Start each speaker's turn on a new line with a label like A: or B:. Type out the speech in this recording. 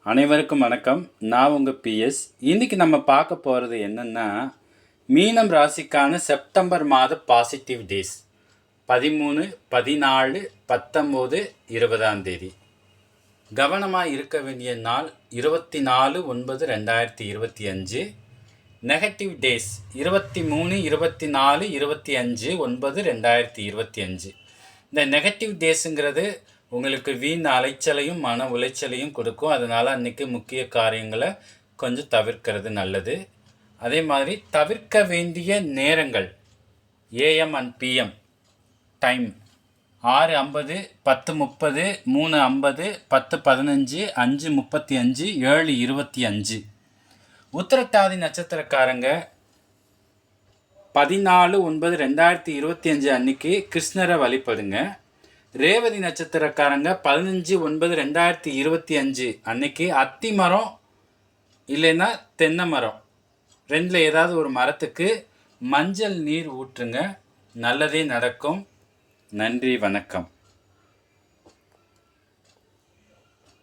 A: அனைவருக்கும் வணக்கம். நான் உங்கள் பிஎஸ். இன்றைக்கி நம்ம பார்க்க போகிறது என்னென்னா, மீனம் ராசிக்கான செப்டம்பர் மாத பாசிட்டிவ் டேஸ் 13, 14, 19, 20ஆம் தேதி. கவனமாக இருக்க வேண்டிய நாள் 24/9/2025. Negative days 23, 24, 25, 9/2025. இந்த நெகட்டிவ் டேஸுங்கிறது உங்களுக்கு வீண் அலைச்சலையும் மன உளைச்சலையும் கொடுக்கும். அதனால் அன்றைக்கி முக்கிய காரியங்களை கொஞ்சம் தவிர்க்கிறது நல்லது. அதே மாதிரி தவிர்க்க வேண்டிய நேரங்கள் AM and PM time 6:50, 10:30, 3:50, 10:15, 5:35, 7:25. Uthirattathi நட்சத்திரக்காரங்க 14/9/2025 அன்னைக்கு கிருஷ்ணரை வழிபடுங்க. ரேவதி நட்சத்திரக்காரங்க 15/9/2025 அன்னைக்கு அத்தி மரம் இல்லைன்னா தென்னை மரம் ரெண்டில் ஏதாவது ஒரு மரத்துக்கு மஞ்சள் நீர் ஊற்றுங்க. நல்லதே நடக்கும். நன்றி, வணக்கம்.